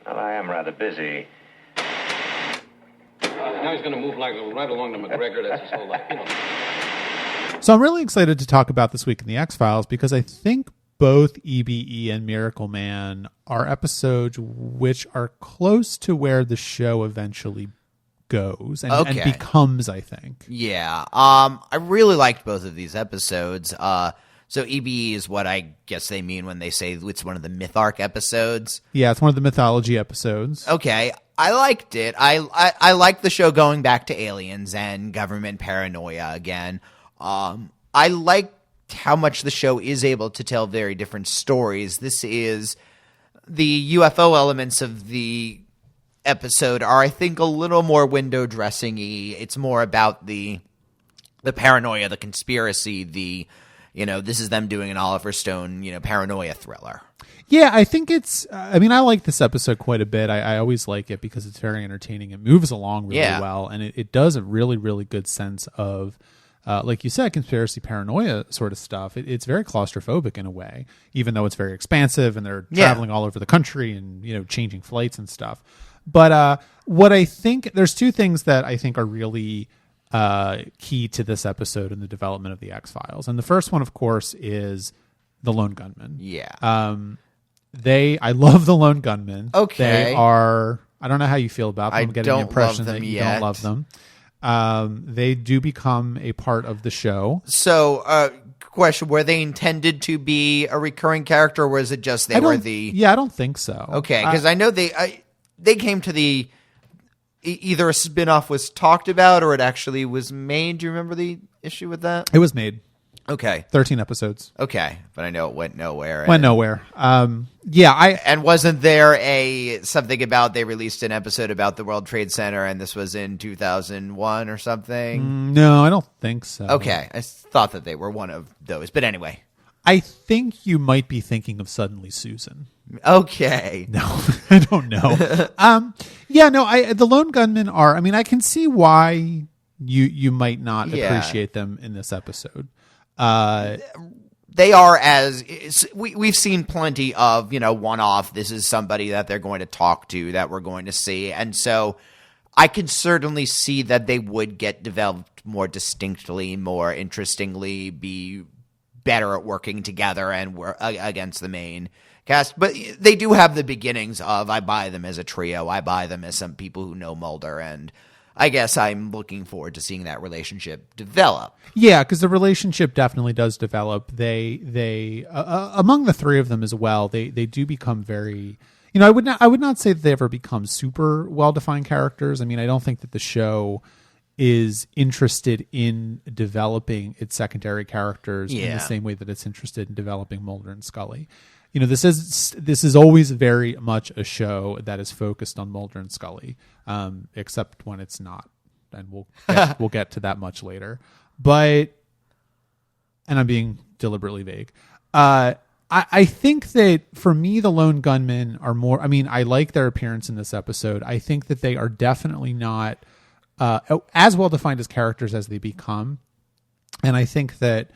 Well, I am rather busy. Now he's going to move like right along to McGregor. That's his whole life, you know. So I'm really excited to talk about This Week in the X-Files because I think both EBE and Miracle Man are episodes which are close to where the show eventually goes and becomes, I think. Yeah. I really liked both of these episodes. So EBE is what I guess they mean when they say it's one of the Myth Arc episodes. Yeah, it's one of the mythology episodes. Okay. I liked it. I liked the show going back to aliens and government paranoia again. I liked how much the show is able to tell very different stories. This is the UFO elements of the episode are, I think, a little more window dressing-y. It's more about the paranoia, the conspiracy, this is them doing an Oliver Stone, paranoia thriller. Yeah, I think it's, I like this episode quite a bit. I always like it because it's very entertaining. It moves along really well, and it does a really, really good sense of, like you said, conspiracy paranoia sort of stuff. It's very claustrophobic in a way, even though it's very expansive and they're traveling all over the country and, changing flights and stuff. But what I think, there's two things that I think are really key to this episode in the development of the X-Files. And the first one, of course, is the Lone Gunmen. Yeah. I love the Lone Gunmen. Okay. They are, I don't know how you feel about them. I'm getting the impression that you yet. don't love them. They do become a part of the show. So, question, were they intended to be a recurring character, or was it just they were the... Yeah, I don't think so. Okay, because I know they came to the... Either a spinoff was talked about or it actually was made. Do you remember the issue with that? It was made. Okay. 13 episodes. Okay, but I know it went nowhere. And wasn't there something about they released an episode about the World Trade Center and this was in 2001 or something? No, I don't think so. Okay, I thought that they were one of those. But anyway. I think you might be thinking of Suddenly Susan. Okay. No, I don't know. The Lone Gunmen are, I can see why you might not appreciate them in this episode. They are we've seen plenty of, one-off. This is somebody that they're going to talk to, that we're going to see. And so I can certainly see that they would get developed more distinctly, more interestingly, be better at working together and work against the main cast. But they do have the beginnings of, I buy them as a trio. I buy them as some people who know Mulder, and I guess I'm looking forward to seeing that relationship develop. Yeah, because the relationship definitely does develop. They among the three of them as well, they do become very, I would not say that they ever become super well-defined characters. I don't think that the show is interested in developing its secondary characters in the same way that it's interested in developing Mulder and Scully. This is always very much a show that is focused on Mulder and Scully, except when it's not, and we'll get to that much later. And I'm being deliberately vague. I think that for me, the Lone Gunmen are more. I like their appearance in this episode. I think that they are definitely not as well defined as characters as they become, and I think that.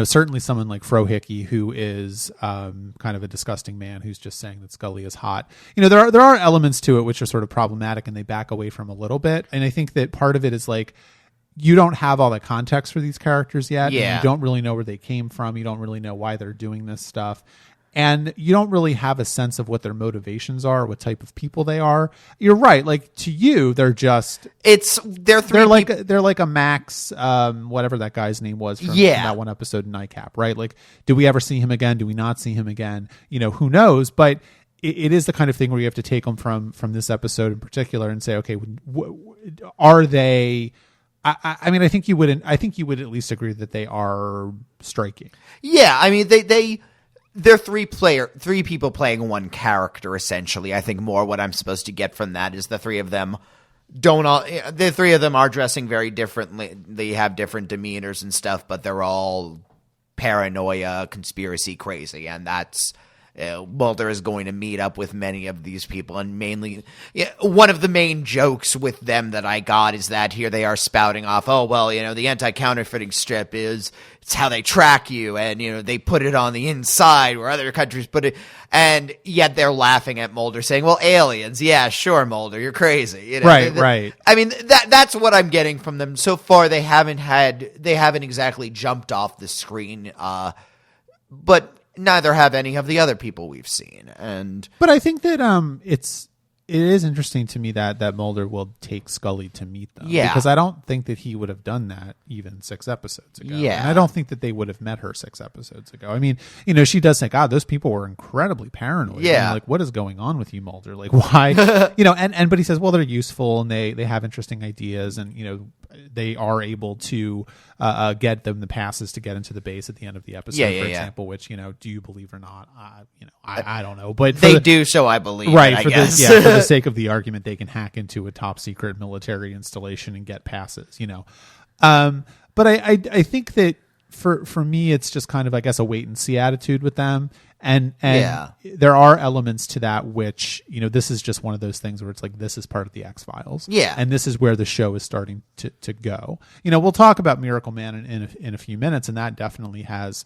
Certainly someone like Frohickey, who is kind of a disgusting man who's just saying that Scully is hot. There are elements to it which are sort of problematic and they back away from a little bit. And I think that part of it is like, you don't have all the context for these characters yet. Yeah. And you don't really know where they came from. You don't really know why they're doing this stuff. And you don't really have a sense of what their motivations are, what type of people they are. You're right. Like, to you, they're just... They're like a Max, whatever that guy's name was from that one episode in NICAP, right? Like, do we ever see him again? Do we not see him again? Who knows? But it is the kind of thing where you have to take them from this episode in particular and say, okay, are they... I think you would at least agree that they are striking. Yeah, they're three people playing one character, essentially. I think more what I'm supposed to get from that is the three of them are dressing very differently. They have different demeanors and stuff, but they're all paranoia, conspiracy crazy. And that's Mulder is going to meet up with many of these people, and mainly one of the main jokes with them that I got is that here they are spouting off, oh, well, the anti-counterfeiting strip it's how they track you, and they put it on the inside where other countries put it, and yet they're laughing at Mulder saying, well, aliens, yeah, sure, Mulder, you're crazy. Right. I mean, that's what I'm getting from them so far. They haven't exactly jumped off the screen, but neither have any of the other people we've seen. But I think that it is interesting to me that Mulder will take Scully to meet them. Yeah. Because I don't think that he would have done that even 6 episodes ago. Yeah. And I don't think that they would have met her 6 episodes ago. I mean, she does say, God, those people were incredibly paranoid. Yeah. And like, what is going on with you, Mulder? Like, why? But he says, well, they're useful and they have interesting ideas, and, they are able to get them the passes to get into the base at the end of the episode, for example, which, do you believe or not? I don't know. But they do, so I believe. Right. I for guess. for the sake of the argument, they can hack into a top secret military installation and get passes, But I think that for me, it's just kind of, I guess, a wait and see attitude with them. And there are elements to that which, this is just one of those things where it's like, this is part of the X-Files. Yeah. And this is where the show is starting to go. We'll talk about Miracle Man in a few minutes, and that definitely has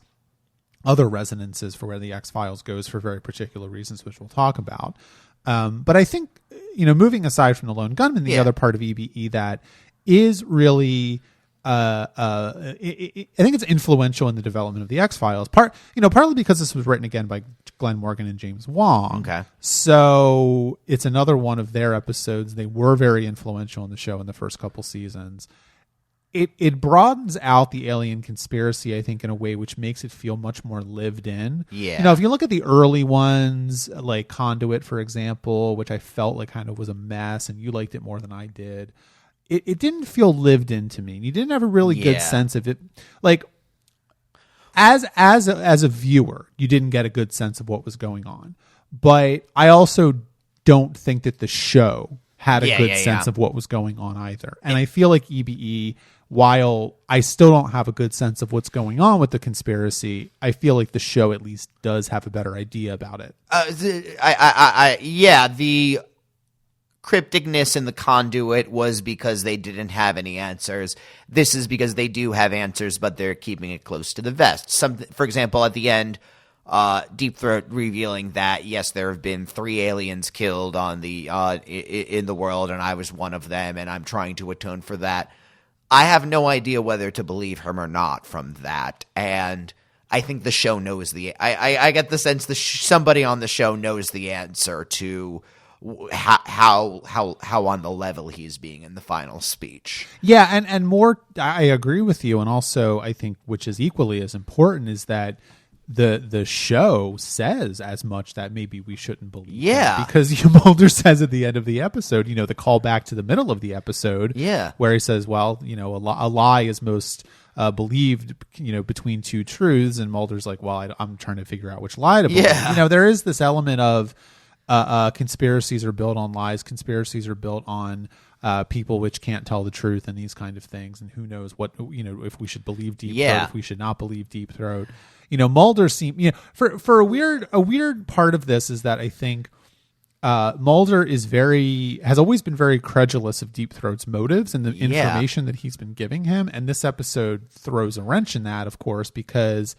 other resonances for where the X-Files goes for very particular reasons, which we'll talk about. But I think, moving aside from the Lone Gunman, the other part of EBE that is really... I think it's influential in the development of the X-Files. Partly because this was written again by Glenn Morgan and James Wong. Okay. So it's another one of their episodes. They were very influential in the show in the first couple seasons. It broadens out the alien conspiracy, I think, in a way which makes it feel much more lived in. Yeah. If you look at the early ones, like Conduit, for example, which I felt like kind of was a mess, and you liked it more than I did. It didn't feel lived in to me. You didn't have a really good sense of it. Like, as a viewer, you didn't get a good sense of what was going on. But I also don't think that the show had a good sense of what was going on either. And I feel like EBE, while I still don't have a good sense of what's going on with the conspiracy, I feel like the show at least does have a better idea about it. The crypticness in the Conduit was because they didn't have any answers. This is because they do have answers, but they're keeping it close to the vest. For example, at the end, Deep Throat revealing that, yes, there have been 3 aliens killed on the in the world, and I was one of them, and I'm trying to atone for that. I have no idea whether to believe him or not from that, and I think the show knows I get the sense somebody on the show knows the answer to how on the level he's being in the final speech. Yeah, and more, I agree with you, and also I think, which is equally as important, is that the show says as much that maybe we shouldn't believe. Yeah, it, because Mulder says at the end of the episode, the call back to the middle of the episode, where he says, well, a lie is most believed, between 2 truths, and Mulder's like, well, I'm trying to figure out which lie to believe. There is this element of conspiracies are built on lies. Conspiracies are built on people which can't tell the truth and these kind of things. And who knows what, if we should believe Deep Throat, if we should not believe Deep Throat. Mulder seemed, for a weird part of this is that I think Mulder has always been very credulous of Deep Throat's motives and the information that he's been giving him. And this episode throws a wrench in that, of course, because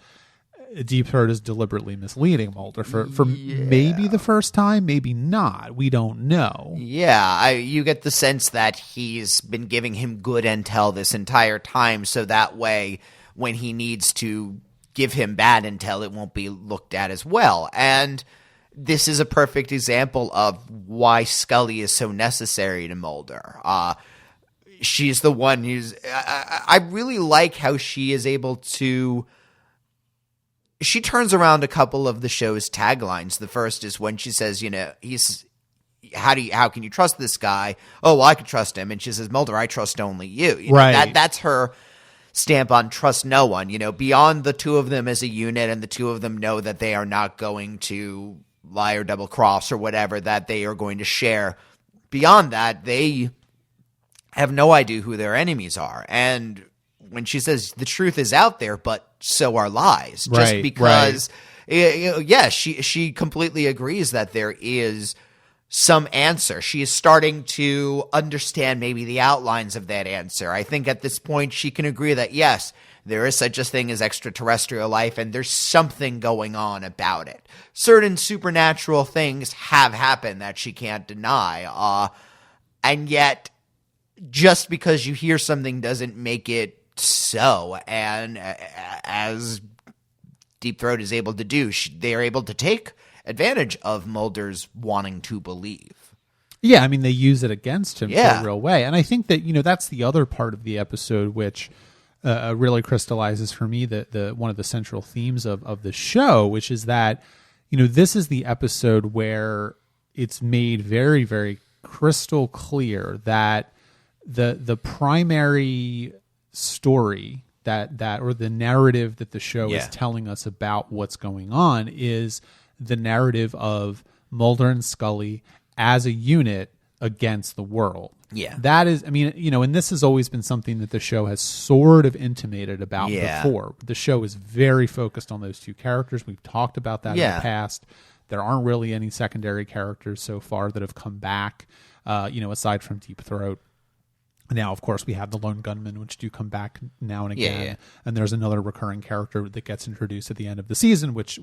Deep Throat is deliberately misleading Mulder for maybe the first time, maybe not. We don't know. Yeah, you get the sense that he's been giving him good intel this entire time, so that way when he needs to give him bad intel, it won't be looked at as well. And this is a perfect example of why Scully is so necessary to Mulder. She's the one who's... I really like how she is able to... She turns around a couple of the show's taglines. The first is when she says, how can you trust this guy? Oh, well, I can trust him. And she says, Mulder, I trust only you. Right. That's her stamp on trust no one. Beyond the 2 of them as a unit, and the 2 of them know that they are not going to lie or double cross or whatever, that they are going to share. Beyond that, they have no idea who their enemies are. And when she says the truth is out there, but so are lies, just because Yes, she completely agrees that there is some answer. She is starting to understand maybe the outlines of that answer. I think at this point she can agree that yes, there is such a thing as extraterrestrial life, and there's something going on about it. Certain supernatural things have happened that she can't deny. And yet, just because you hear something doesn't make it so. And as Deep Throat is able to do, they are able to take advantage of Mulder's wanting to believe. Yeah, I mean, they use it against him Yeah. in a real way. And I think that, that's the other part of the episode which really crystallizes for me the one of the central themes of the show, which is that, this is the episode where it's made very, very crystal clear that the primary story that or the narrative that the show is telling us about what's going on is the narrative of Mulder and Scully as a unit against the world. Yeah. That is, and this has always been something that the show has sort of intimated about before. The show is very focused on those two characters. We've talked about that in the past. There aren't really any secondary characters so far that have come back, aside from Deep Throat. Now, of course, we have the Lone Gunmen, which do come back now and again. Yeah. And there's another recurring character that gets introduced at the end of the season, which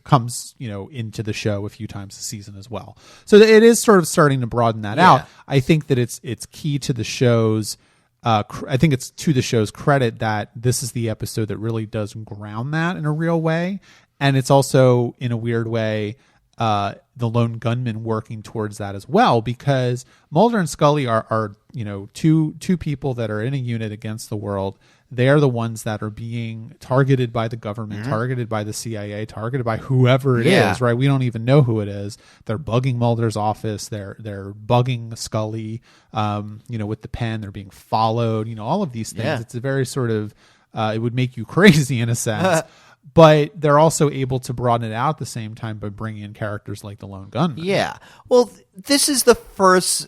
comes, into the show a few times a season as well. So it is sort of starting to broaden that out. I think that it's key to the show's, I think it's to the show's credit that this is the episode that really does ground that in a real way. And it's also, in a weird way, the Lone Gunmen working towards that as well, because Mulder and Scully are two people that are in a unit against the world. They are the ones that are being targeted by the government, targeted by the CIA, targeted by whoever it is, right? We don't even know who it is. They're bugging Mulder's office. They're bugging Scully, with the pen. They're being followed, all of these things. Yeah. It's a very sort of, it would make you crazy in a sense. But they're also able to broaden it out at the same time by bringing in characters like the Lone Gunman. Yeah. Well, this is the first.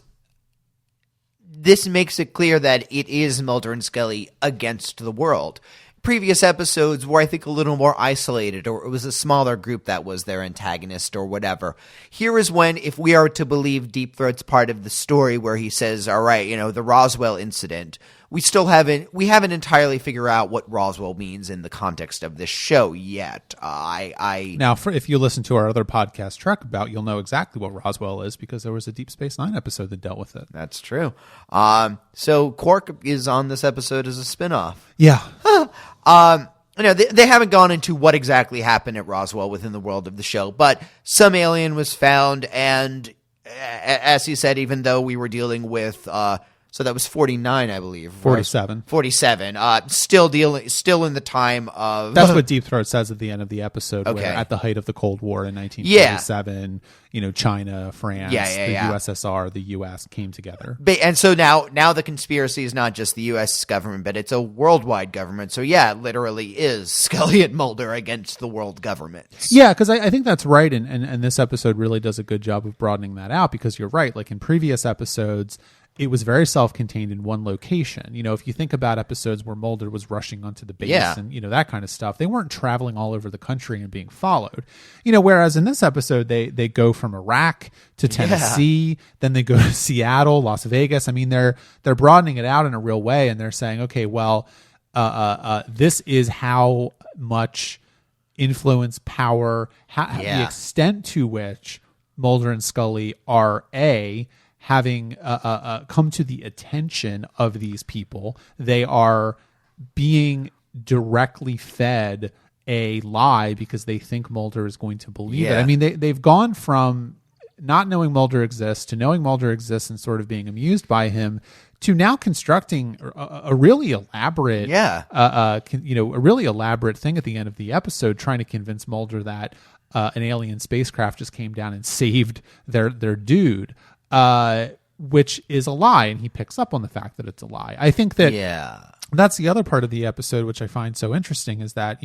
This makes it clear that it is Mulder and Scully against the world. Previous episodes were, I think, a little more isolated, or it was a smaller group that was their antagonist or whatever. Here is when, if we are to believe Deep Throat's part of the story where he says, all right, the Roswell incident, we haven't entirely figured out what Roswell means in the context of this show yet. Now, if you listen to our other podcast, Trek About, you'll know exactly what Roswell is because there was a Deep Space Nine episode that dealt with it. That's true. So Quark is on this episode as a spinoff. Yeah. They haven't gone into what exactly happened at Roswell within the world of the show, but some alien was found, and as he said, even though we were dealing with so that was 49, I believe. 47. Right? 47. Still in the time of... That's what Deep Throat says at the end of the episode, Okay. where at the height of the Cold War in 1947, China, France, the USSR, the US came together. And so now the conspiracy is not just the U.S. government, but it's a worldwide government. So it literally is Scully and Mulder against the world government. Yeah, because I think that's right, and this episode really does a good job of broadening that out, because you're right. Like in previous episodes, it was very self-contained in one location. If you think about episodes where Mulder was rushing onto the base and, that kind of stuff, they weren't traveling all over the country and being followed. Whereas in this episode, they go from Iraq to Tennessee, then they go to Seattle, Las Vegas. I mean, they're broadening it out in a real way, and they're saying, okay, well, this is how much influence, power, the extent to which Mulder and Scully are having come to the attention of these people. They are being directly fed a lie because they think Mulder is going to believe it. I mean, they've gone from not knowing Mulder exists to knowing Mulder exists and sort of being amused by him to now constructing a really elaborate, a really elaborate thing at the end of the episode, trying to convince Mulder that an alien spacecraft just came down and saved their dude. Which is a lie, and he picks up on the fact that it's a lie. I think that that's the other part of the episode, which I find so interesting, is that,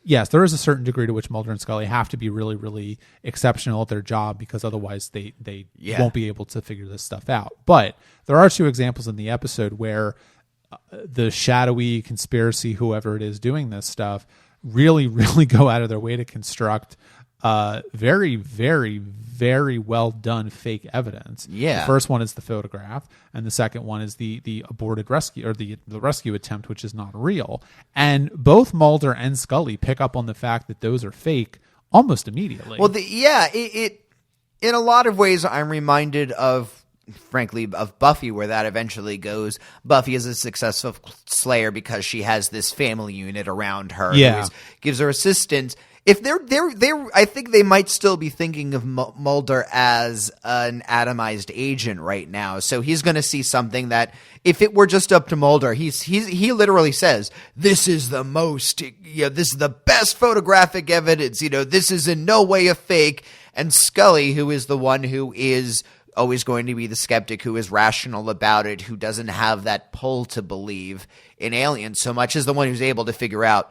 yes, there is a certain degree to which Mulder and Scully have to be really, really exceptional at their job, because otherwise they won't be able to figure this stuff out. But there are two examples in the episode where the shadowy conspiracy, whoever it is doing this stuff, really, really go out of their way to construct very, very, very well done fake evidence. Yeah. The first one is the photograph, and the second one is the aborted rescue, or the rescue attempt, which is not real. And both Mulder and Scully pick up on the fact that those are fake almost immediately. Well, it in a lot of ways, I'm reminded of, frankly, of Buffy, where that eventually goes. Buffy is a successful Slayer because she has this family unit around her, Yeah. who gives her assistance. If they're, I think they might still be thinking of Mulder as an atomized agent right now. So he's going to see something that, if it were just up to Mulder, he literally says, "This is the most, this is the best photographic evidence. This is in no way a fake." And Scully, who is the one who is always going to be the skeptic, who is rational about it, who doesn't have that pull to believe in aliens so much, is the one who's able to figure out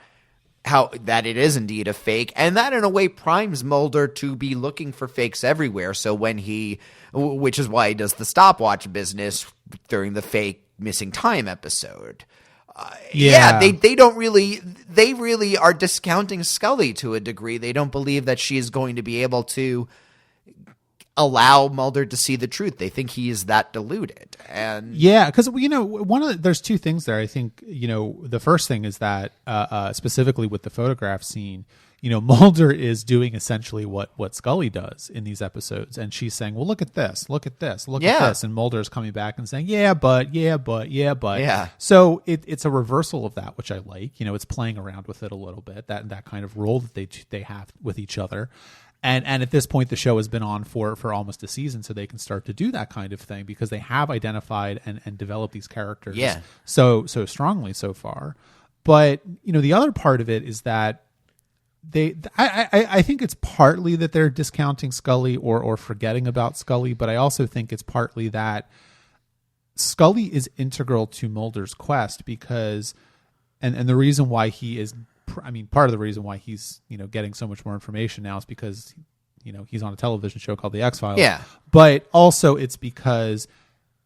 how that it is indeed a fake, and that in a way primes Mulder to be looking for fakes everywhere. So which is why he does the stopwatch business during the fake missing time episode. They really are discounting Scully to a degree. They don't believe that she is going to be able to allow Mulder to see the truth. They think he is that deluded. And yeah, because there's two things there. I think the first thing is that specifically with the photograph scene, Mulder is doing essentially what Scully does in these episodes, and she's saying, "Well, look at this, look at this, look at this," and Mulder is coming back and saying, "Yeah, but." Yeah. So it's a reversal of that, which I like. It's playing around with it a little bit, that kind of role that they have with each other. And at this point, the show has been on for almost a season, so they can start to do that kind of thing because they have identified and developed these characters so strongly so far. But the other part of it is that I think it's partly that they're discounting Scully or forgetting about Scully, but I also think it's partly that Scully is integral to Mulder's quest because, and the reason why he is. Part of the reason why he's, getting so much more information now is because, he's on a television show called The X-Files. Yeah. But also it's because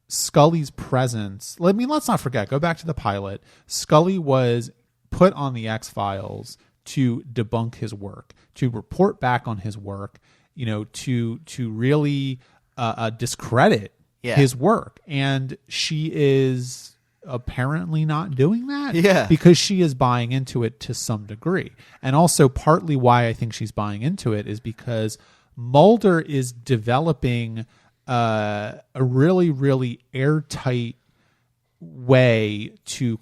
Scully's presence, let's not forget, go back to the pilot. Scully was put on The X-Files to debunk his work, to report back on his work, to really discredit his work. And she is apparently not doing that because she is buying into it to some degree. And also partly why I think she's buying into it is because Mulder is developing a really, really airtight way to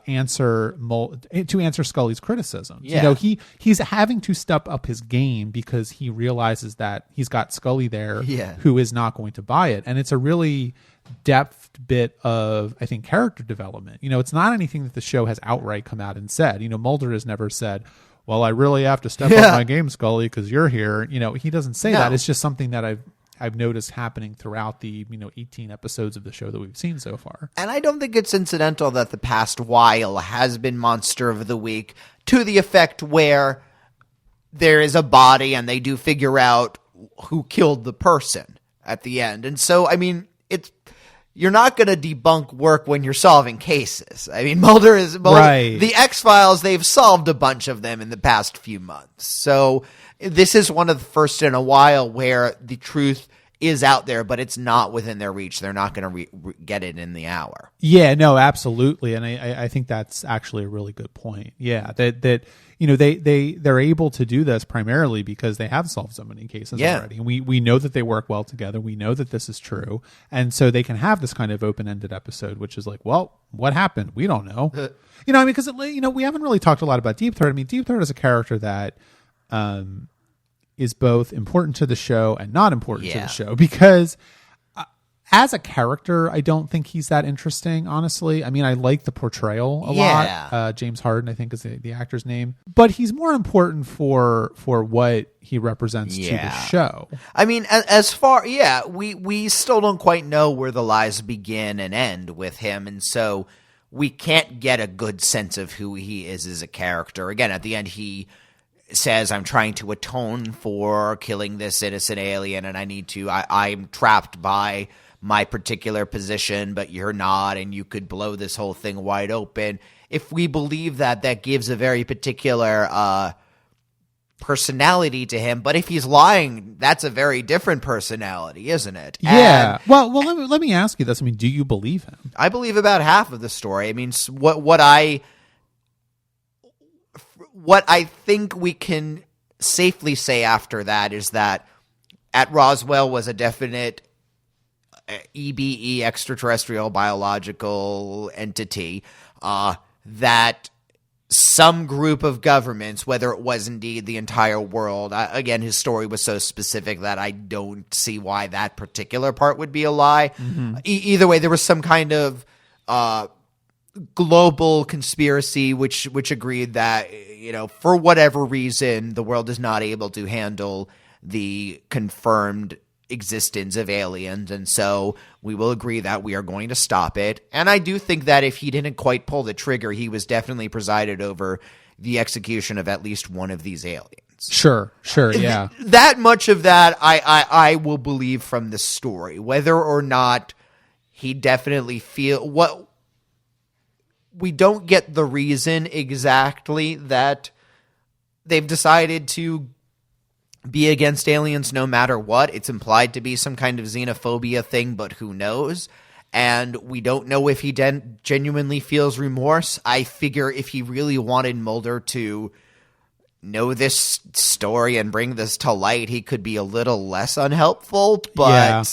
answer Scully's criticisms. He's having to step up his game because he realizes that he's got Scully there who is not going to buy it. And it's a really depth bit of, I think, character development. It's not anything that the show has outright come out and said. Mulder has never said, "Well, I really have to step up my game, Scully, because you're here." He doesn't say that. It's just something that I've noticed happening throughout the 18 episodes of the show that we've seen so far. And I don't think it's incidental that the past while has been Monster of the Week to the effect where there is a body and they do figure out who killed the person at the end. And so, you're not going to debunk work when you're solving cases. Mulder, right. The X-Files, they've solved a bunch of them in the past few months. So this is one of the first in a while where the truth is out there, but it's not within their reach. They're not going to get it in the hour. Yeah, no, absolutely. And I think that's actually a really good point. Yeah, that they're able to do this primarily because they have solved so many cases already. And we know that they work well together. We know that this is true. And so they can have this kind of open-ended episode, which is like, well, what happened? We don't know. Because we haven't really talked a lot about Deep Throat. Deep Throat is a character that is both important to the show and not important to the show because as a character, I don't think he's that interesting, honestly. I like the portrayal a lot. James Harden, I think, is the actor's name. But he's more important for what he represents to the show. As far, we still don't quite know where the lies begin and end with him. And so we can't get a good sense of who he is as a character. Again, at the end, he says, "I'm trying to atone for killing this innocent alien, and I'm trapped by my particular position, but you're not, and you could blow this whole thing wide open." if we believe that, that gives a very particular personality to him. But if he's lying, that's a very different personality, isn't it? Yeah. And Well, let me ask you this. I mean, do you believe him? I believe about half of the story. I mean, what I think we can safely say after that is that at Roswell was a definite EBE, extraterrestrial biological entity, that some group of governments, whether it was indeed the entire world, again, his story was so specific that I don't see why that particular part would be a lie. Mm-hmm. Either way, there was some kind of global conspiracy which agreed that, for whatever reason, the world is not able to handle the confirmed existence of aliens, and so we will agree that we are going to stop it. And I do think that if he didn't quite pull the trigger, he was definitely presided over the execution of at least one of these aliens. Sure, yeah. That much of that I will believe from the story. Whether or not he definitely what we don't get the reason exactly that they've decided to be against aliens no matter what. It's implied to be some kind of xenophobia thing, but who knows? And we don't know if he genuinely feels remorse. I figure if he really wanted Mulder to know this story and bring this to light, he could be a little less unhelpful. But yeah.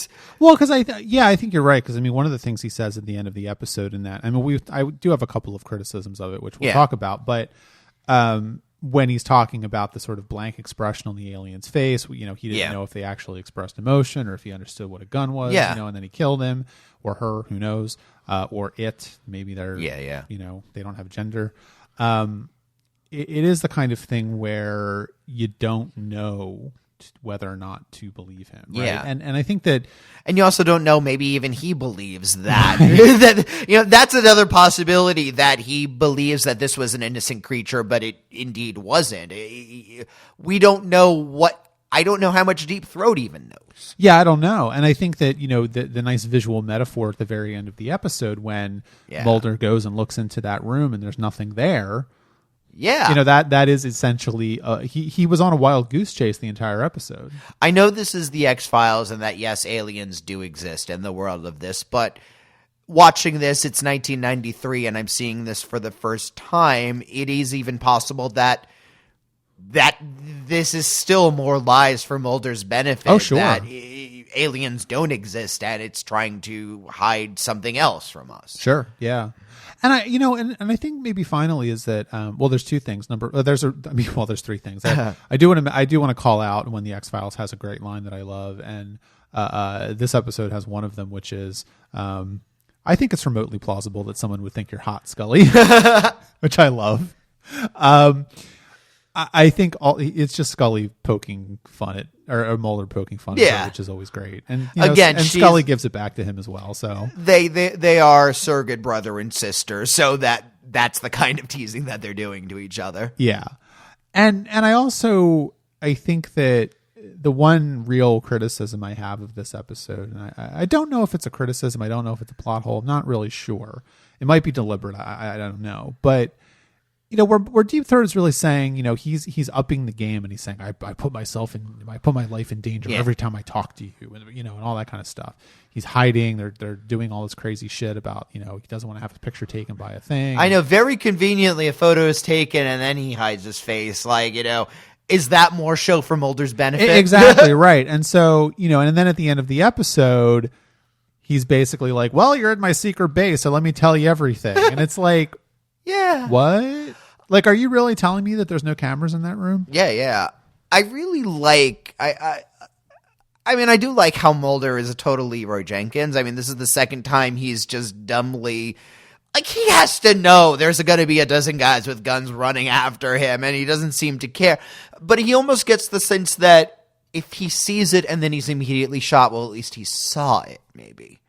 Well, because I think you're right. Because I mean, one of the things he says at the end of the episode in that, I mean, I do have a couple of criticisms of it, which we'll talk about, but when he's talking about the sort of blank expression on the alien's face, he didn't know if they actually expressed emotion or if he understood what a gun was, and then he killed him or her, who knows, or it, maybe they're, they don't have gender. It is the kind of thing where you don't know whether or not to believe him. Right? Yeah. And I think that, and you also don't know, maybe even he believes that, that's another possibility, that he believes that this was an innocent creature, but it indeed wasn't. We don't know I don't know how much Deep Throat even knows. Yeah, I don't know. And I think that, the nice visual metaphor at the very end of the episode when Mulder goes and looks into that room and there's nothing there. Yeah. That is essentially, he was on a wild goose chase the entire episode. I know this is the X-Files and that, yes, aliens do exist in the world of this, but watching this, it's 1993 and I'm seeing this for the first time. It is even possible that this is still more lies for Mulder's benefit. Oh, sure. That aliens don't exist and it's trying to hide something else from us. Sure. Yeah. And I think maybe finally is that there's two things. There's three things. I do want to call out when the X-Files has a great line that I love, and this episode has one of them, which is I think it's remotely plausible that someone would think you're hot, Scully, which I love. I think it's just Scully poking fun at, or Mulder poking fun at her, which is always great. And again, and Scully gives it back to him as well. So they are surrogate brother and sister, so that's the kind of teasing that they're doing to each other. Yeah, and I think that the one real criticism I have of this episode, and I don't know if it's a criticism, I don't know if it's a plot hole, I'm not really sure. It might be deliberate, I don't know, but. Where Deep Throat is really saying, he's upping the game and he's saying, I put my life in danger every time I talk to you, and all that kind of stuff. He's hiding. They're doing all this crazy shit about, he doesn't want to have his picture taken by a thing. I know, very conveniently a photo is taken and then he hides his face. Like, is that more show for Mulder's benefit? Exactly right. And so, and then at the end of the episode, he's basically like, well, you're at my secret base, so let me tell you everything. And it's like, yeah, what? Like, are you really telling me that there's no cameras in that room? Yeah. I really like, I mean, I do like how Mulder is a total Leroy Jenkins. I mean, this is the second time he's just dumbly, like, he has to know there's going to be a dozen guys with guns running after him, and he doesn't seem to care. But he almost gets the sense that if he sees it and then he's immediately shot, well, at least he saw it, maybe.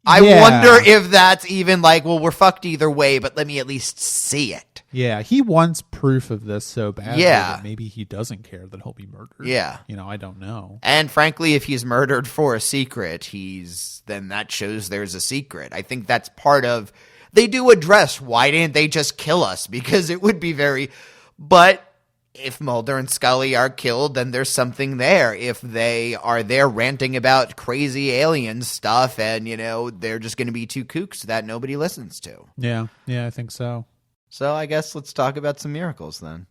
I wonder if that's even like, well, we're fucked either way, but let me at least see it. Yeah, he wants proof of this so badly that maybe he doesn't care that he'll be murdered. Yeah. I don't know. And frankly, if he's murdered for a secret, then that shows there's a secret. I think that's part of they do address why didn't they just kill us, because it would be very, but if Mulder and Scully are killed, then there's something there. If they are there ranting about crazy alien stuff and, they're just going to be two kooks that nobody listens to. Yeah, I think so. So I guess let's talk about some miracles then.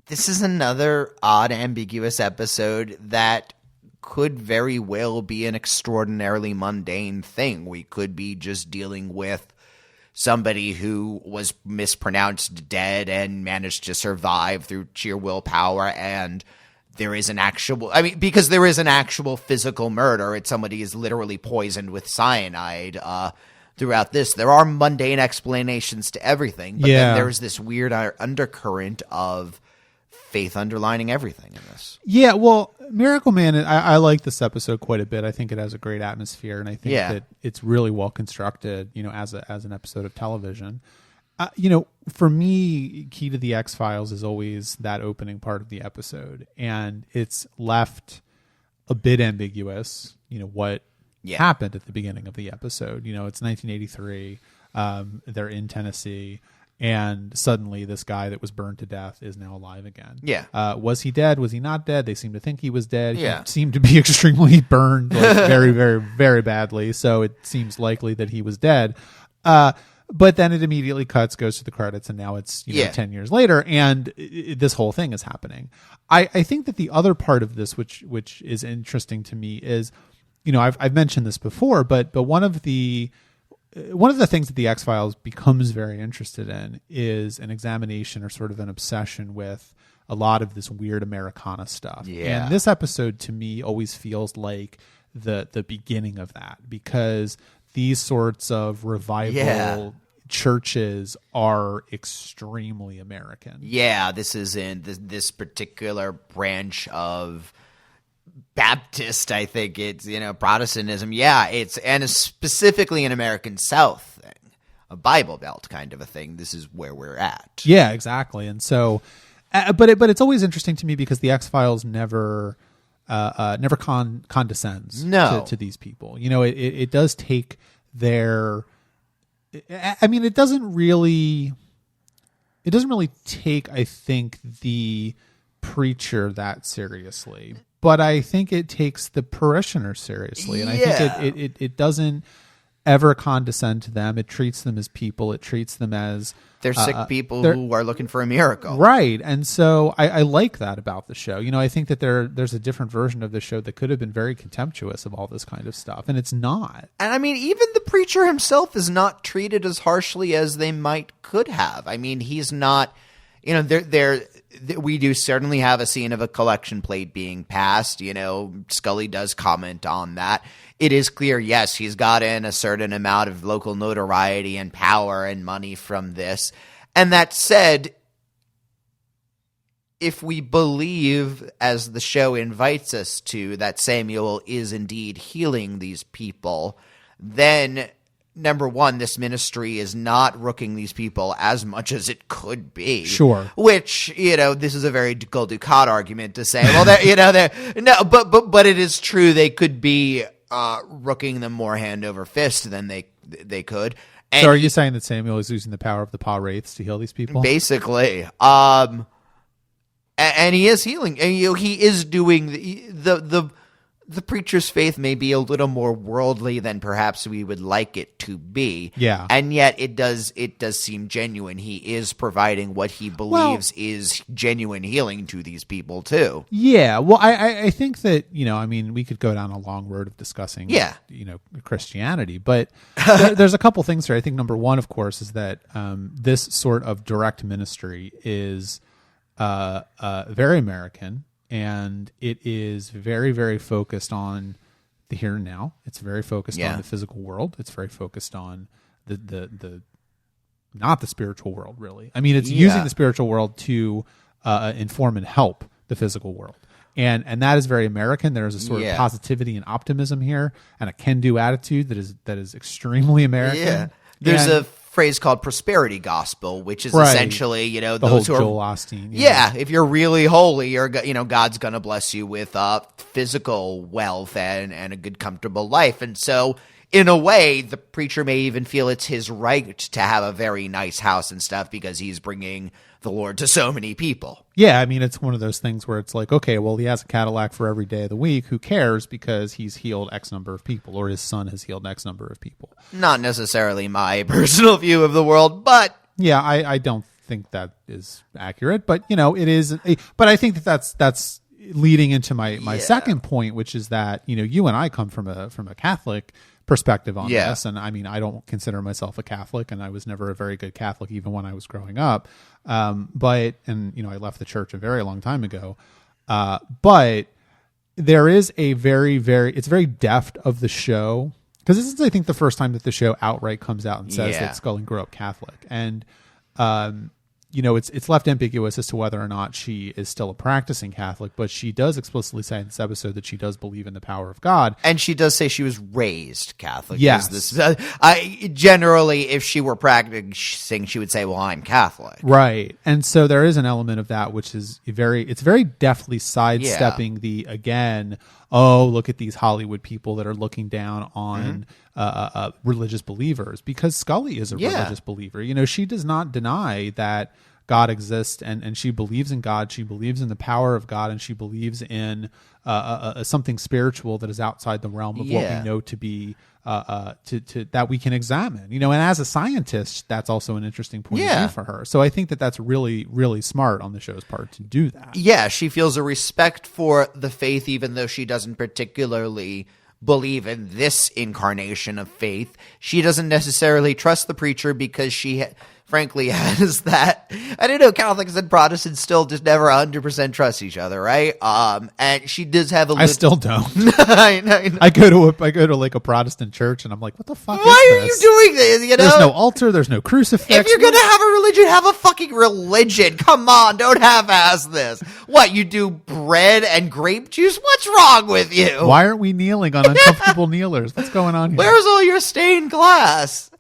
This is another odd, ambiguous episode that could very well be an extraordinarily mundane thing. We could be just dealing with somebody who was mispronounced dead and managed to survive through sheer willpower, and there is an actual, because there is an actual physical murder. It's somebody is literally poisoned with cyanide throughout this. There are mundane explanations to everything, but then there's this weird undercurrent of faith underlining everything in this. Yeah, well, Miracle Man, I like this episode quite a bit. I think it has a great atmosphere, and I think that it's really well constructed, as an episode of television. For me, key to the X-Files is always that opening part of the episode, and it's left a bit ambiguous, what happened at the beginning of the episode. It's 1983. They're in Tennessee. And suddenly this guy that was burned to death is now alive again. Yeah. Was he dead? Was he not dead? They seem to think he was dead. Yeah. He seemed to be extremely burned, very, very, very badly. So it seems likely that he was dead. But then it immediately cuts, goes to the credits, and now it's 10 years later, and this whole thing is happening. I think that the other part of this, which is interesting to me, is, I've mentioned this before, but one of the things that the X-Files becomes very interested in is an examination or sort of an obsession with a lot of this weird Americana stuff. Yeah. And this episode to me always feels like the beginning of that, because these sorts of revival churches are extremely American. Yeah, this is in this particular branch of Baptist, I think it's, Protestantism. Yeah, it's specifically an American South thing, a Bible Belt kind of a thing. This is where we're at. Yeah, exactly. And so, but it's always interesting to me because the X-Files never condescends to these people. It does take their, it doesn't really take, I think, the preacher that seriously. But I think it takes the parishioner seriously. And I think it doesn't ever condescend to them. It treats them as people. It treats them as... They're sick people who are looking for a miracle. Right. And so I like that about the show. I think that there's a different version of the show that could have been very contemptuous of all this kind of stuff. And it's not. And even the preacher himself is not treated as harshly as they could have. He's not... we do certainly have a scene of a collection plate being passed. Scully does comment on that. It is clear, yes, he's gotten a certain amount of local notoriety and power and money from this. And that said, if we believe, as the show invites us to, that Samuel is indeed healing these people, then... Number one, this ministry is not rooking these people as much as it could be. Sure. Which, this is a very Gul Dukat argument to say, well, but it is true they could be rooking them more hand over fist than they could. And so are you saying that Samuel is using the power of the Pa Wraiths to heal these people? Basically. And he is healing. And he is doing the preacher's faith may be a little more worldly than perhaps we would like it to be. Yeah. And yet it does seem genuine. He is providing what he believes is genuine healing to these people too. Yeah. Well, I think that, we could go down a long road of discussing, Christianity, but there's a couple things here. I think number one, of course, is that this sort of direct ministry is very American. And it is very, very focused on the here and now. It's very focused on the physical world. It's very focused on the not the spiritual world, really. It's using the spiritual world to inform and help the physical world. And that is very American. There is a sort of positivity and optimism here, and a can-do attitude that is extremely American. Yeah. There's a phrase called prosperity gospel, which is essentially, the those whole who are Joel Osteen. Yeah, if you're really holy, God's going to bless you with physical wealth and a good, comfortable life. And so in a way, the preacher may even feel it's his right to have a very nice house and stuff because he's bringing the Lord to so many people. Yeah, I mean, it's one of those things where it's like, okay, well, he has a Cadillac for every day of the week. Who cares? Because he's healed X number of people, or his son has healed X number of people. Not necessarily my personal view of the world, but... Yeah, I don't think that is accurate, but, it is. But I think that's leading into my second point, which is that, you and I come from a Catholic perspective on this. And I mean, I don't consider myself a Catholic, and I was never a very good Catholic even when I was growing up. I left the church a very long time ago. But there is a it's very deft of the show, because this is, I think, the first time that the show outright comes out and says that Scully grew up Catholic. And, it's left ambiguous as to whether or not she is still a practicing Catholic, but she does explicitly say in this episode that she does believe in the power of God. And she does say she was raised Catholic. Yes. Generally, if she were practicing, she would say, well, I'm Catholic. Right. And so there is an element of that, which is it's very deftly sidestepping look at these Hollywood people that are looking down on religious believers, because Scully is a religious believer. She does not deny that God exists, and she believes in God. She believes in the power of God, and she believes in something spiritual that is outside the realm of what we know to be that we can examine. And as a scientist, that's also an interesting point of view for her. So I think that that's really, really smart on the show's part to do that. Yeah, she feels a respect for the faith, even though she doesn't particularly believe in this incarnation of faith. She doesn't necessarily trust the preacher because she frankly has that. I don't know, Catholics and Protestants still just never 100% trust each other, right? And she does have I still don't. I know. I go to like a Protestant church, and I'm like, what the fuck Why are you doing this? There's no altar, there's no crucifix. If you're gonna have a religion, have a fucking religion. Come on, don't half-ass this. What, you do bread and grape juice? What's wrong with you? Why aren't we kneeling on uncomfortable kneelers? What's going on here? Where's all your stained glass?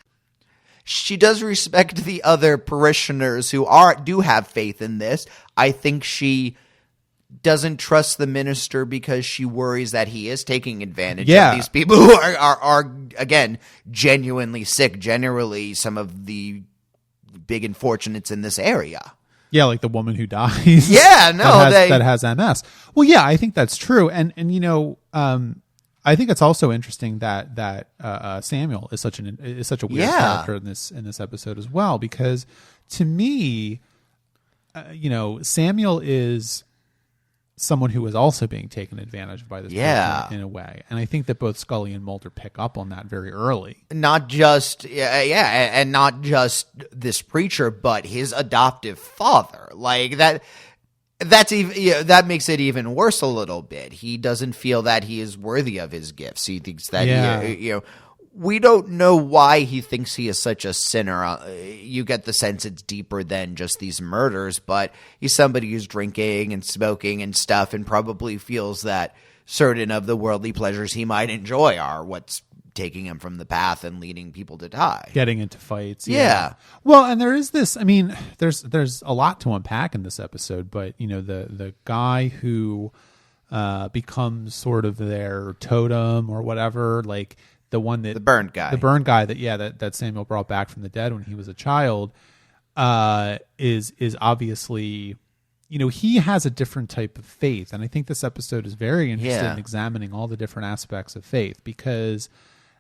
She does respect the other parishioners who do have faith in this. I think she doesn't trust the minister because she worries that he is taking advantage of these people who are again, genuinely sick, generally some of the big unfortunates in this area. Yeah, like the woman who dies. Yeah, no, that has MS. Well, yeah, I think that's true. And I think it's also interesting that Samuel is such a weird character in this episode as well, because to me, Samuel is someone who is also being taken advantage of by this person in a way, and I think that both Scully and Mulder pick up on that very early. Not just and not just this preacher, but his adoptive father, like that. That's even that makes it even worse a little bit. He doesn't feel that he is worthy of his gifts. He thinks that we don't know why he thinks he is such a sinner. You get the sense it's deeper than just these murders, but he's somebody who's drinking and smoking and stuff, and probably feels that certain of the worldly pleasures he might enjoy are what's taking him from the path and leading people to die, getting into fights. Yeah. Well, and there is this, I mean, there's a lot to unpack in this episode, but the guy who becomes sort of their totem or whatever, like the burned guy that Samuel brought back from the dead when he was a child, is obviously, he has a different type of faith. And I think this episode is very interested in examining all the different aspects of faith, because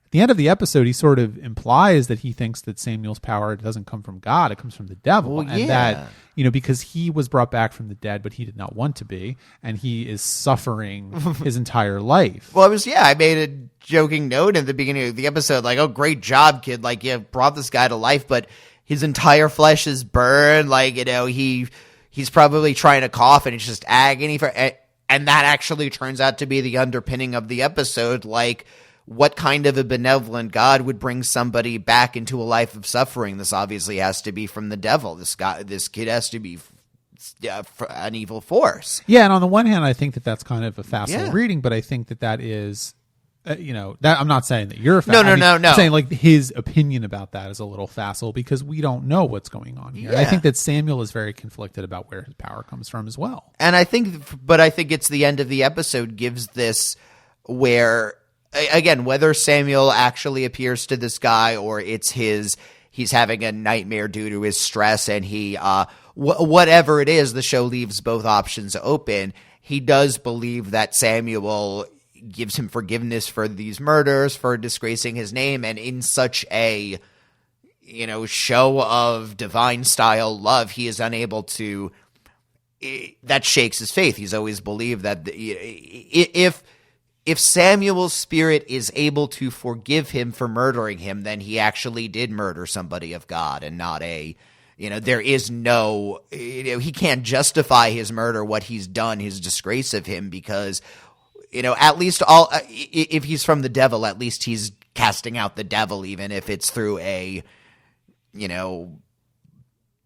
at the end of the episode, he sort of implies that he thinks that Samuel's power doesn't come from God, it comes from the devil. And that, because he was brought back from the dead, but he did not want to be, and he is suffering his entire life. Well, I made a joking note at the beginning of the episode, like, oh, great job, kid. Like, you brought this guy to life, but his entire flesh is burned. Like, he's probably trying to cough, and it's just agony and that actually turns out to be the underpinning of the episode. Like, what kind of a benevolent God would bring somebody back into a life of suffering? This obviously has to be from the devil. This kid has to be an evil force. Yeah, and on the one hand, I think that that's kind of a facile reading, but I think that is, that I'm not saying that you're a facile. No. I'm saying like his opinion about that is a little facile because we don't know what's going on here. Yeah. And I think that Samuel is very conflicted about where his power comes from as well. And I think it's the end of the episode gives this where again, whether Samuel actually appears to this guy or it's he's having a nightmare due to his stress, and he whatever it is, the show leaves both options open. He does believe that Samuel gives him forgiveness for these murders, for disgracing his name, and in such a show of divine style love, he is unable to. That shakes his faith. He's always believed that if Samuel's spirit is able to forgive him for murdering him, then he actually did murder somebody of God and not there is no, he can't justify his murder, what he's done, his disgrace of him, because, at least if he's from the devil, at least he's casting out the devil, even if it's through a,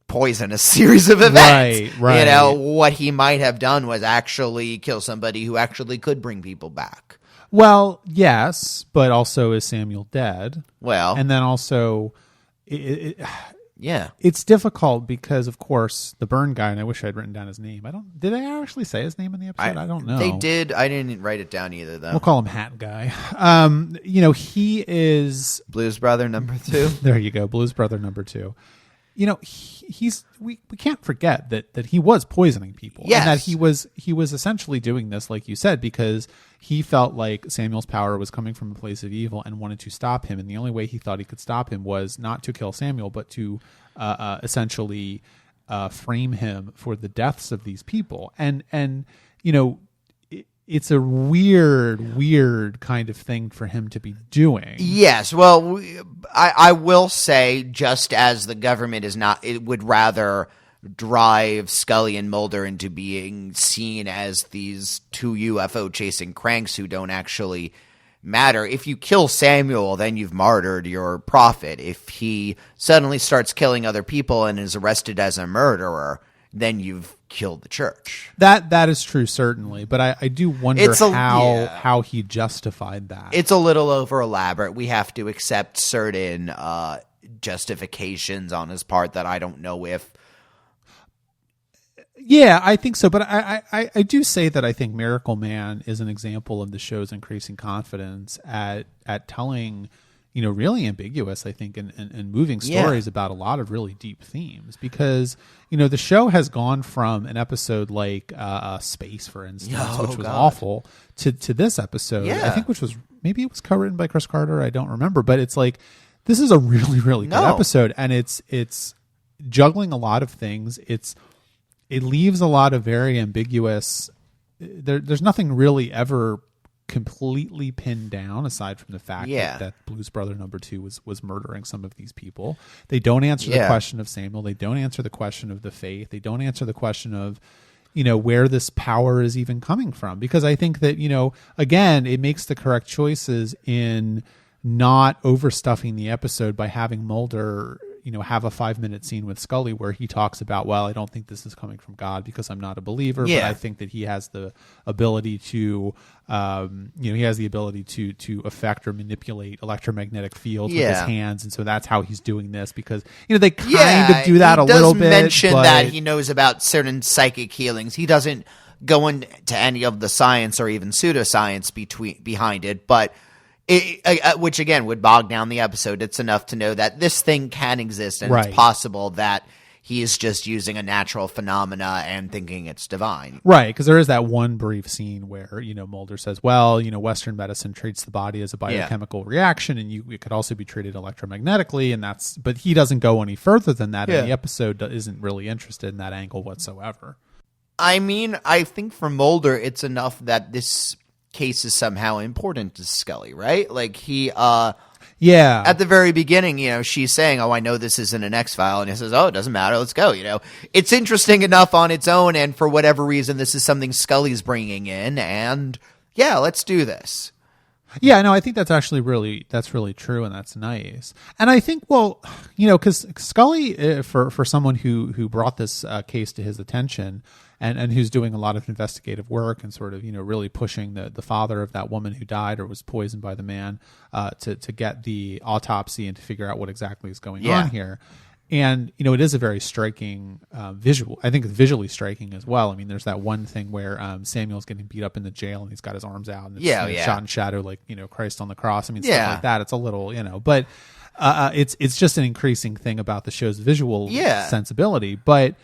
poisonous series of events. Right. What he might have done was actually kill somebody who actually could bring people back. Well, yes, but also is Samuel dead? Well, and then also, yeah, it's difficult because, of course, the Burn guy, and I wish I'd written down his name. Did they actually say his name in the episode? I don't know. They did. I didn't write it down either, though. We'll call him Hat Guy. He is Blues Brother number 2. There you go, Blues Brother number 2. We can't forget that he was poisoning people. Yes. And that he was essentially doing this, like you said, because he felt like Samuel's power was coming from a place of evil and wanted to stop him. And the only way he thought he could stop him was not to kill Samuel, but to essentially frame him for the deaths of these people. And it's a weird kind of thing for him to be doing. Yes. Well, I will say, just as the government it would rather drive Scully and Mulder into being seen as these two UFO chasing cranks who don't actually matter. If you kill Samuel, then you've martyred your prophet. If he suddenly starts killing other people and is arrested as a murderer, then you've killed the church. That is true, certainly, but I do wonder how he justified that. It's a little over elaborate. We have to accept certain justifications on his part that I don't know if. Yeah, I think so, but I do say that I think Miracle Man is an example of the show's increasing confidence at telling, really ambiguous, I think, and moving stories about a lot of really deep themes, because, the show has gone from an episode like Space, for instance, which was awful, to this episode, I think, which was, maybe it was co-written by Chris Carter, I don't remember, but it's like, this is a really, really good episode, and it's juggling a lot of things. It leaves a lot of very ambiguous, there's nothing really ever completely pinned down, aside from the fact that Blues Brother number 2 was murdering some of these people. They don't answer the question of Samuel. They don't answer the question of the faith. They don't answer the question of, where this power is even coming from. Because I think that, again, it makes the correct choices in not overstuffing the episode by having Mulder, have a 5-minute scene with Scully where he talks about, well, I don't think this is coming from God because I'm not a believer, but I think that he has the ability to, to affect or manipulate electromagnetic fields with his hands, and so that's how he's doing this, because they kind of do that a little bit. He does mention that he knows about certain psychic healings. He doesn't go into any of the science or even pseudoscience behind it, but. Which again would bog down the episode. It's enough to know that this thing can exist, and it's possible that he is just using a natural phenomena and thinking it's divine. Right, because there is that one brief scene where, Mulder says, well, Western medicine treats the body as a biochemical reaction, and it could also be treated electromagnetically, but he doesn't go any further than that, and the episode isn't really interested in that angle whatsoever. I mean, I think for Mulder, it's enough that this case is somehow important to Scully, right? Like at the very beginning, she's saying, oh, I know this isn't an X-File, and he says, oh, it doesn't matter, let's go. It's interesting enough on its own, and for whatever reason, this is something Scully's bringing in, and let's do this. Yeah, no, I think that's actually really true, and that's nice. And I think, because Scully, for someone who brought this case to his attention, and who's doing a lot of investigative work and sort of, really pushing the father of that woman who died or was poisoned by the man to get the autopsy and to figure out what exactly is going on here. And, you know, it is a very striking visual. I think it's visually striking as well. I mean, there's that one thing where Samuel's getting beat up in the jail and he's got his arms out and it's shot in shadow, like, you know, Christ on the cross. I mean, stuff like that. It's a little, you know, but it's just an increasing thing about the show's visual sensibility. But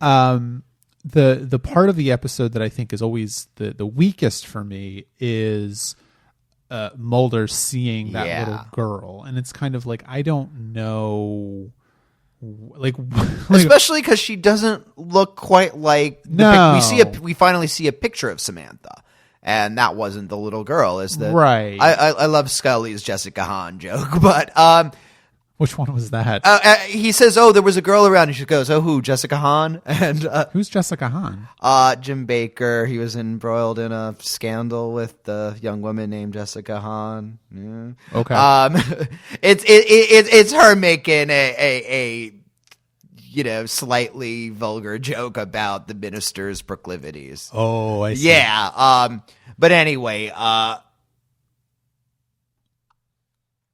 the part of the episode that I think is always the weakest for me is Mulder seeing that little girl. And it's kind of like, I don't know... Like especially because she doesn't look quite like we finally see a picture of Samantha, and that wasn't the little girl. Is the right? I love Scully's Jessica Hahn joke, but which one was that? He says, "Oh, there was a girl around," and she goes, "Oh, who? Jessica Hahn?" And who's Jessica Hahn? Jim Baker. He was embroiled in a scandal with the young woman named Jessica Hahn. Yeah. Okay. It's her making a you know, slightly vulgar joke about the minister's proclivities. Oh, I see. Yeah. But anyway, I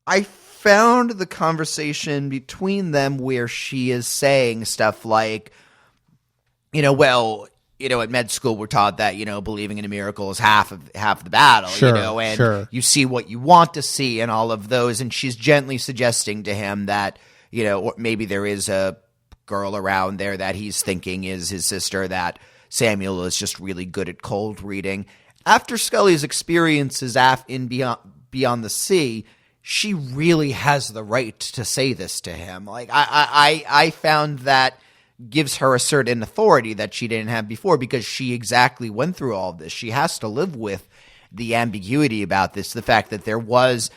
found the conversation between them where she is saying stuff like, you know, well, you know, at med school we're taught that, you know, believing in a miracle is half the battle, you know, and you see what you want to see and all of those. And she's gently suggesting to him that, you know, or maybe there is a girl around there that he's thinking is his sister, that Samuel is just really good at cold reading. After Scully's experiences in Beyond the Sea, she really has the right to say this to him. Like I found that gives her a certain authority that she didn't have before, because she exactly went through all of this. She has to live with the ambiguity about this, the fact that there was,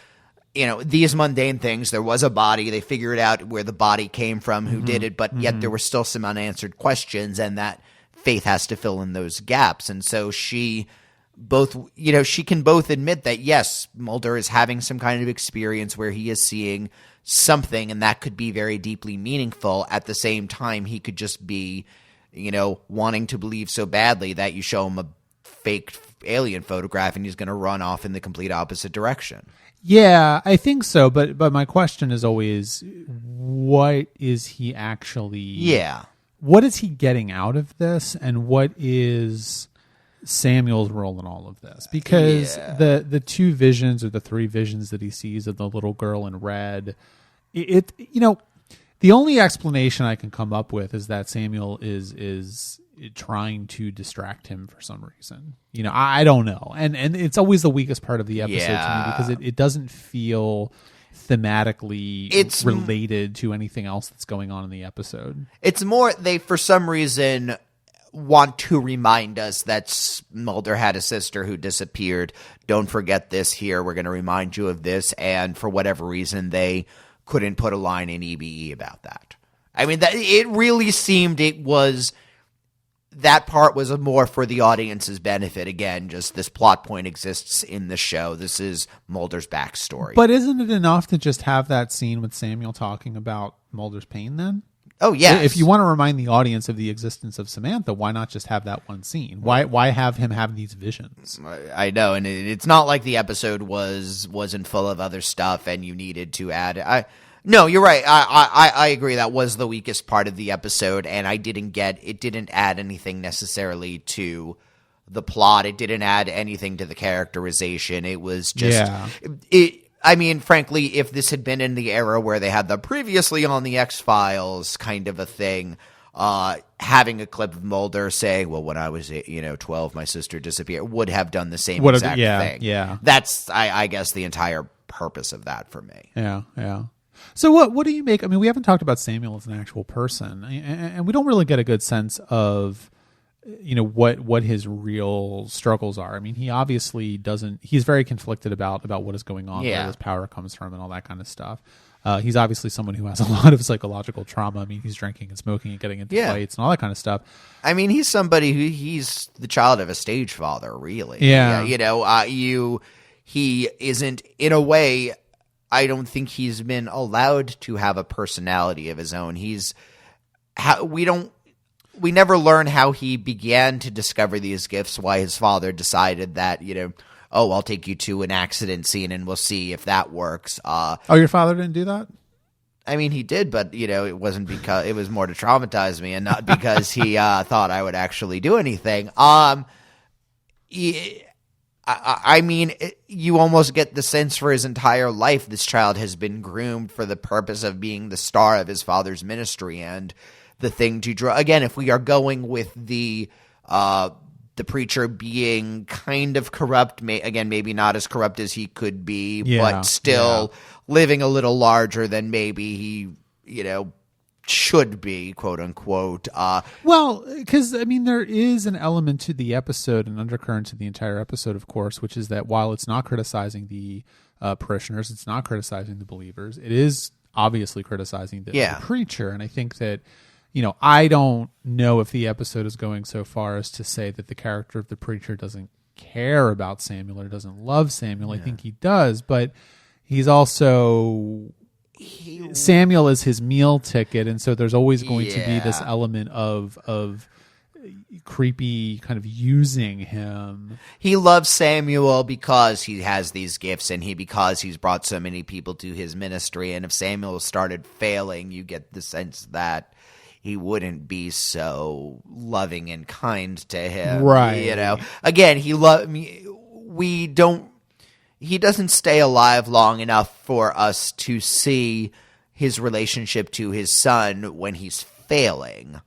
you know, these mundane things. There was a body. They figured out where the body came from, who did it, but yet there were still some unanswered questions, and that Faith has to fill in those gaps. And so she can both admit that, yes, Mulder is having some kind of experience where he is seeing something, and that could be very deeply meaningful. At the same time, he could just be, you know, wanting to believe so badly that you show him a fake alien photograph and he's going to run off in the complete opposite direction. Yeah, I think so. But my question is always, what is he actually? Yeah. What is he getting out of this, and what is Samuel's role in all of this? Because the two visions, or the three visions that he sees of the little girl in red, it you know, the only explanation I can come up with is that Samuel is trying to distract him for some reason. You know, I don't know. And it's always the weakest part of the episode to me, because it doesn't feel thematically related to anything else that's going on in the episode. It's more, they for some reason want to remind us that Mulder had a sister who disappeared. Don't forget this here. We're going to remind you of this. And for whatever reason, they couldn't put a line in EBE about that. I mean, it really seemed that part was more for the audience's benefit. Again, just this plot point exists in the show. This is Mulder's backstory. But isn't it enough to just have that scene with Samuel talking about Mulder's pain then? Oh, yes. If you want to remind the audience of the existence of Samantha, why not just have that one scene? Why have him have these visions? I know, and it's not like the episode wasn't full of other stuff and you needed to add. No, you're right. I agree. That was the weakest part of the episode, and it didn't add anything necessarily to the plot. It didn't add anything to the characterization. It was just I mean, frankly, if this had been in the era where they had the previously on the X-Files kind of a thing, having a clip of Mulder saying, well, when I was 12, my sister disappeared, would have done the same exact thing. Yeah. That's, I guess, the entire purpose of that for me. Yeah. So what do you make? I mean, we haven't talked about Samuel as an actual person, and we don't really get a good sense of, you know, what his real struggles are. I mean, he obviously he's very conflicted about what is going on, where his power comes from, and all that kind of stuff. He's obviously someone who has a lot of psychological trauma. I mean, he's drinking and smoking and getting into fights and all that kind of stuff. I mean, he's somebody he's the child of a stage father, really. Yeah. You know, he isn't, in a way, I don't think he's been allowed to have a personality of his own. We never learn how he began to discover these gifts, why his father decided that, you know, oh, I'll take you to an accident scene and we'll see if that works. Your father didn't do that? I mean, he did, but it wasn't because it was more to traumatize me, and not because he thought I would actually do anything. I mean, you almost get the sense for his entire life this child has been groomed for the purpose of being the star of his father's ministry and the thing to draw. Again, if we are going with the preacher being kind of corrupt, maybe not as corrupt as he could be, but still living a little larger than maybe he, should be, quote unquote. Well, because I mean, there is an element to the episode, an undercurrent to the entire episode, of course, which is that while it's not criticizing the parishioners, it's not criticizing the believers, it is obviously criticizing the preacher. And I think that, I don't know if the episode is going so far as to say that the character of the preacher doesn't care about Samuel or doesn't love Samuel. I think he does, but he's also... Samuel is his meal ticket, and so there's always going to be this element of creepy kind of using him. He loves Samuel because he has these gifts, and because he's brought so many people to his ministry. And if Samuel started failing, you get the sense that he wouldn't be so loving and kind to him, right? Again, he doesn't stay alive long enough for us to see his relationship to his son when he's failing.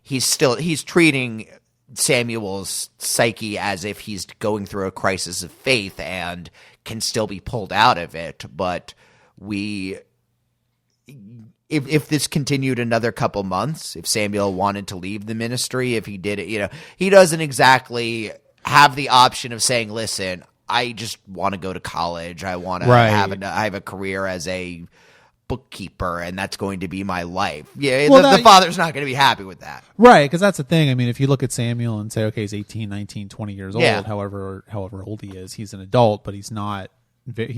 He's treating Samuel's psyche as if he's going through a crisis of faith and can still be pulled out of it. But if this continued another couple months, if Samuel wanted to leave the ministry, if he did it, he doesn't exactly have the option of saying, listen, I just want to go to college. I want to have a career as a bookkeeper, and that's going to be my life. Yeah, the father's not going to be happy with that. Right, because that's the thing. I mean, if you look at Samuel and say, okay, he's 18, 19, 20 years old, however old he is, he's an adult, but he's not like,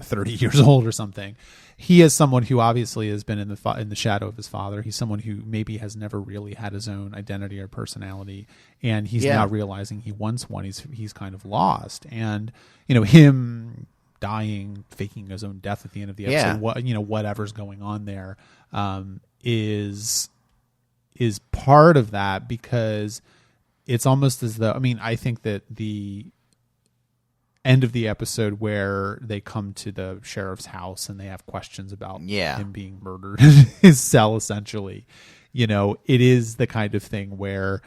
30 years old or something. He is someone who obviously has been in the shadow of his father. He's someone who maybe has never really had his own identity or personality, and he's now realizing he wants one. He's kind of lost, and him dying, faking his own death at the end of the episode. Whatever's going on there is part of that, because it's almost as though, I mean, I think that the end of the episode where they come to the sheriff's house and they have questions about him being murdered in his cell, essentially, it is the kind of thing where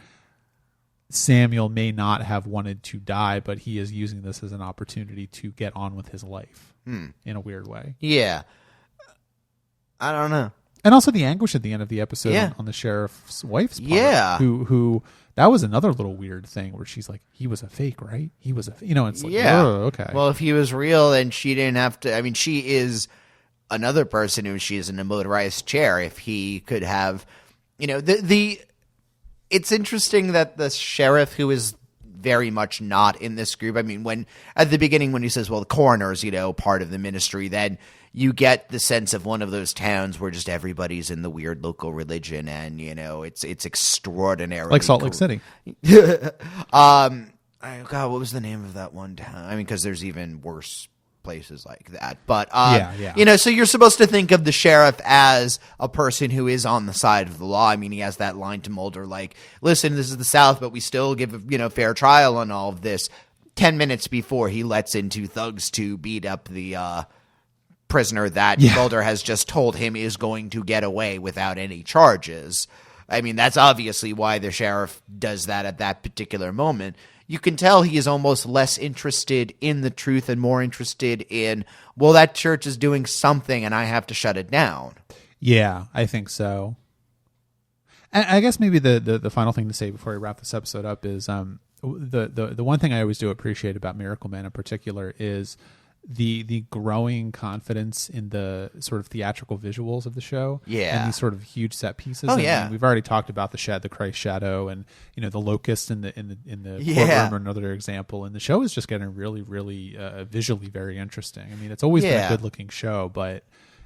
Samuel may not have wanted to die, but he is using this as an opportunity to get on with his life in a weird way. Yeah. I don't know. And also the anguish at the end of the episode on the sheriff's wife's part, who that was another little weird thing where she's like, he was a fake, right? He was it's like, oh, okay. Well, if he was real, then she didn't have to. I mean, she is another person who she is in a motorized chair. If he could have, it's interesting that the sheriff, who is very much not in this group. I mean, at the beginning when he says, well, the coroner's, part of the ministry, then you get the sense of one of those towns where just everybody's in the weird local religion, and it's extraordinary, like Salt Lake City. God, what was the name of that one town? I mean, because there's even worse places like that. But so you're supposed to think of the sheriff as a person who is on the side of the law. I mean, he has that line to Mulder, like, "Listen, this is the South, but we still give fair trial on all of this." 10 minutes before he lets in two thugs to beat up the prisoner that Mulder has just told him is going to get away without any charges. I mean, that's obviously why the sheriff does that at that particular moment. You can tell he is almost less interested in the truth and more interested in, well, that church is doing something and I have to shut it down. Yeah, I think so. And I guess maybe the final thing to say before we wrap this episode up is the one thing I always do appreciate about Miracle Man in particular is the growing confidence in the sort of theatrical visuals of the show, and these sort of huge set pieces. I mean, we've already talked about the Christ shadow, and the locust in the courtroom, or another example. And the show is just getting really, really visually very interesting. I mean, it's always been a good looking show, but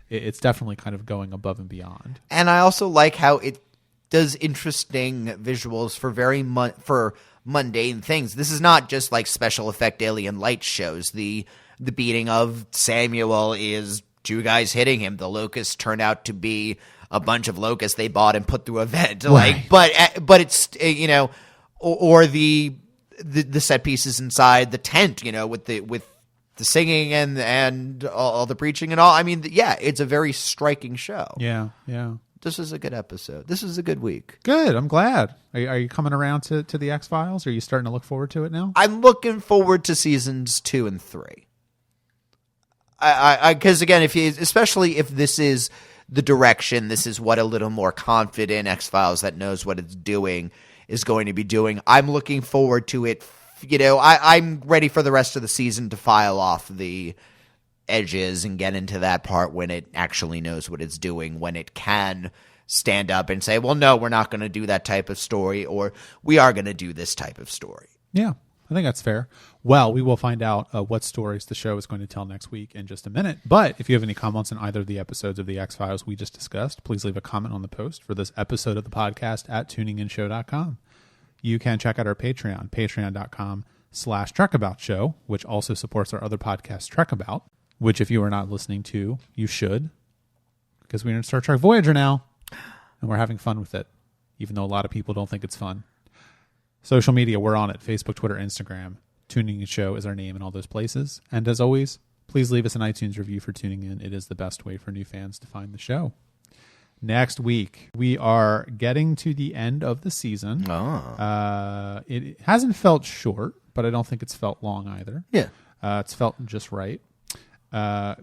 it's definitely kind of going above and beyond. And I also like how it does interesting visuals for for mundane things. This is not just like special effect alien light shows. The beating of Samuel is two guys hitting him. The locusts turn out to be a bunch of locusts they bought and put through a vent. Like, but it's, you know, or the set pieces inside the tent, you know, with the singing and all the preaching and all. I mean, yeah, it's a very striking show. Yeah. This is a good episode. This is a good week. Good. I'm glad. Are you coming around to the X-Files? Are you starting to look forward to it now? I'm looking forward to seasons 2 and 3. Because again, especially if this is the direction, this is what a little more confident X-Files that knows what it's doing is going to be doing. I'm looking forward to it. You know, I'm ready for the rest of the season to file off the edges and get into that part when it actually knows what it's doing, when it can stand up and say, well, no, we're not going to do that type of story, or we are going to do this type of story. Yeah, I think that's fair. Well, we will find out what stories the show is going to tell next week in just a minute. But if you have any comments on either of the episodes of the X-Files we just discussed, please leave a comment on the post for this episode of the podcast at tuninginshow.com. You can check out our Patreon, patreon.com/TrekAboutShow, which also supports our other podcast, Trek About, which if you are not listening to, you should, because we're in Star Trek Voyager now, and we're having fun with it, even though a lot of people don't think it's fun. Social media, we're on it. Facebook, Twitter, Instagram. Tuning In Show is our name in all those places. And as always, please leave us an iTunes review for tuning in. It is the best way for new fans to find the show. Next week, we are getting to the end of the season. It hasn't felt short, but I don't think it's felt long either. Yeah. It's felt just right.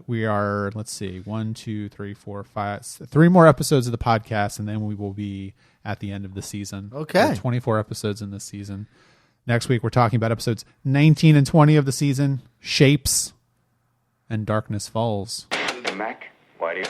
We are, let's see, 1, 2, 3, 4, 5, 3 more episodes of the podcast, and then we will be at the end of the season. Okay. There are 24 episodes in this season. Next week, we're talking about episodes 19 and 20 of the season, Shapes and Darkness Falls. Mac, why do you...